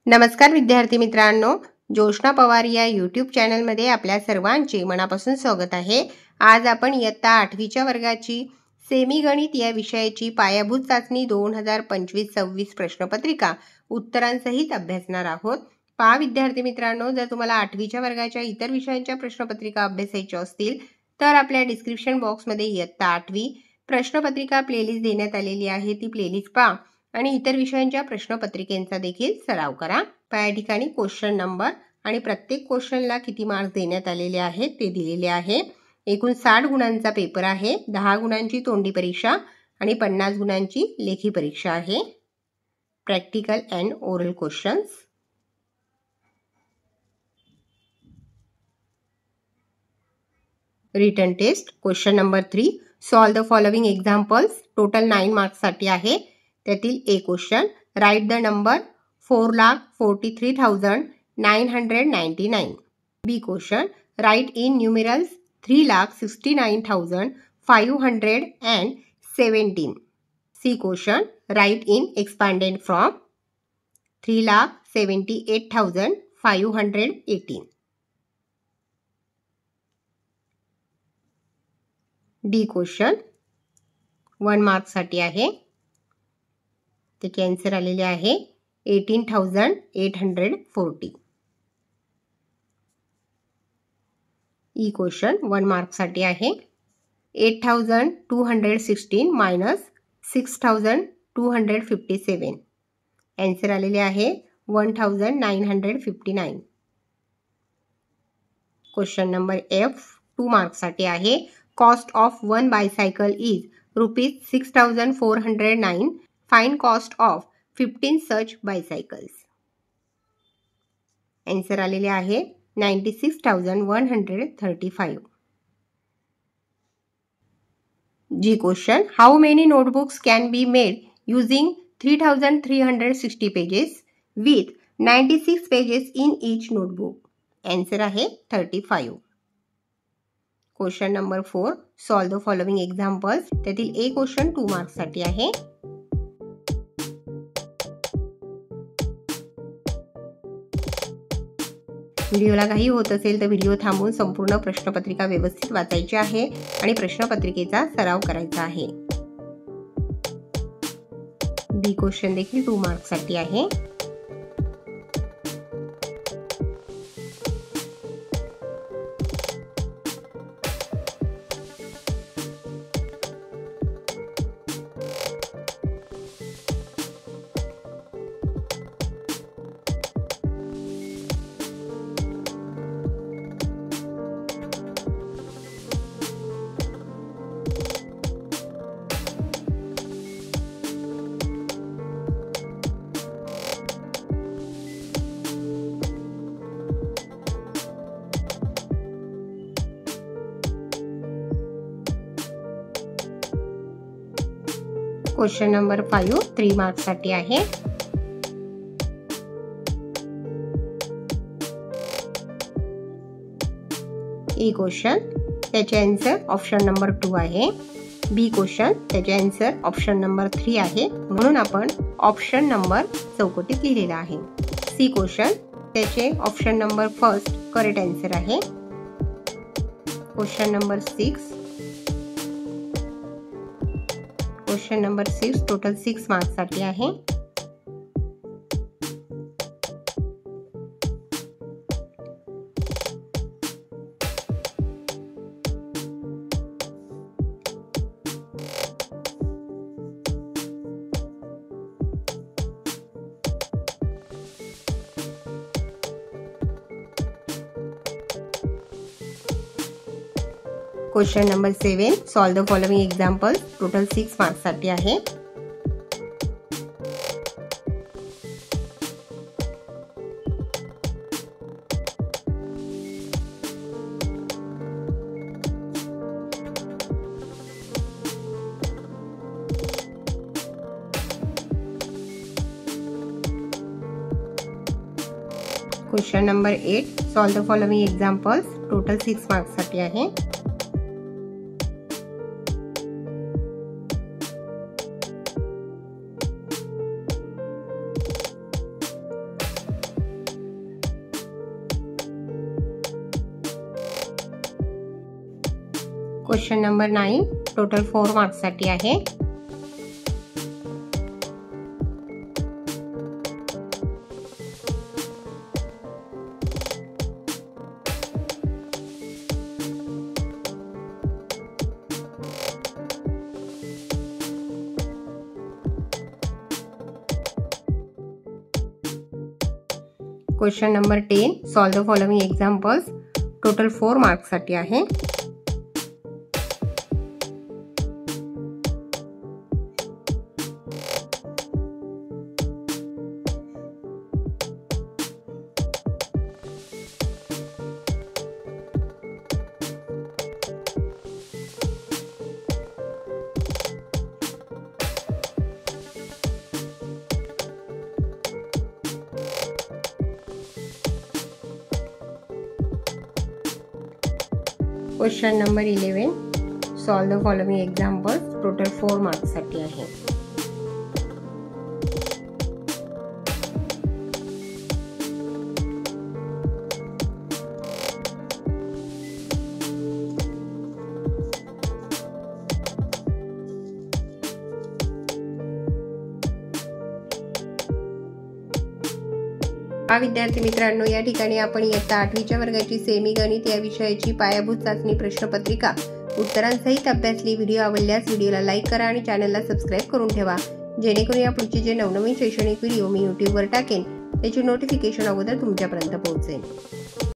नमस्कार विद्यार्थी मित्रांनो, जोशना पवार या यूट्यूब चॅनलमध्ये आपल्या सर्वांचे मनापासून स्वागत आहे। आज आपण इयत्ता 8वीच्या वर्गाची सेमी गणित या विषयाची पायाभूत चाचणी 2025-26 प्रश्नपत्रिका उत्तरांसहित अभ्यासणार आहोत। पहा विद्यार्थी मित्रांनो, जर तुम्हाला 8वीच्या वर्गाच्या इतर विषयांच्या प्रश्नपत्रिका अभ्यासायच्या असतील तर आपल्या डिस्क्रिप्शन बॉक्समध्ये इयत्ता 8वी प्रश्नपत्रिका प्लेलिस्ट देण्यात आलेली आहे, ती प्लेलिस्ट पहा आणि इतर विषयांच्या प्रश्नपत्रिकेचा देखील सराव करा। या ठिकाणी क्वेश्चन नंबर आणि प्रत्येक क्वेश्चनला किती मार्क्स देण्यात आलेले आहेत ते दिलेले आहे। एकूण 60 गुणांचा पेपर आहे, 10 गुणांची तोंडी परीक्षा आणि 50 गुणांची लेखी परीक्षा आहे। Practical and oral questions. Written test question number 3, solve the following examples. Total 9 marks साठी आहे। त्यातील A question, write the number 4,43,999। B question, write in numerals 3,69,517। C question, write in expanded from 3,78,518। D question 1 marks साठी आहे। त्याचे answer आलेले आहे 18,840। ई question 1 marks साठी आहे। 8,216 मायनस 6,257। आन्सर आलेले आहे 1,959। क्वेश्चन नंबर एफ 2 मार्क्स साठी आहे। Cost of one bicycle is ₹6,409। Find cost of 15 such bicycles. Answer आलेले आहे 96,135। G question, how many notebooks can be made using 3,360 pages with 96 pages in each notebook. Answer आहे 35। Question number 4, solve the following examples. त्यातील A question 2 marks साठी आहे। व्हिडिओला काही होत असेल तर व्हिडिओ थांबवून संपूर्ण प्रश्नपत्रिका व्यवस्थित वाचायची आहे आणि प्रश्नपत्रिकेचा सराव करायचा आहे। बी क्वेश्चन देखील 2 मार्क्स साठी आहे। क्वेश्चन नंबर 5 3 मार्क्स साठी आहे। ए क्वेश्चन, त्याचे आन्सर ऑप्शन नंबर 2 आहे। बी क्वेश्चन, त्याचे आन्सर ऑप्शन नंबर 3 आहे, म्हणून आपण ऑप्शन नंबर चौकटीत लिहिलेला आहे। सी क्वेश्चन, त्याचे ऑप्शन नंबर 1 करेक्ट आन्सर आहे। Question number 6, question number 6 total 6 marks साठी आहे। Question number 7, solve the following examples. Total 6 marks साठी आहे। Question number 8, solve the following examples. Total 6 marks साठी आहे। क्वेश्चन नंबर 9 टोटल 4 मार्क्ससाठी आहे। Question number 10 solve the following examples total 4 मार्क्ससाठी आहे। Question number 11 solve the following examples total 4 मार्क्ससाठी आहे। विद्यार्थी मित्रांनो, या ठिकाणी आपण इयत्ता 8वीच्या वर्गाची सेमी गणित या विषयाची पायाभूत चाचणी प्रश्नपत्रिका उत्तरांसहित अभ्यासली। व्हिडिओ आवडल्यास व्हिडिओला लाईक करा आणि चॅनलला सबस्क्राईब करून ठेवा, जेणेकरून या पुढचे जे नवनवीन शैक्षणिक व्हिडिओ मी यूट्यूबवर टाकेन त्याची नोटिफिकेशन अगोदर तुमच्यापर्यंत पोहोचेल।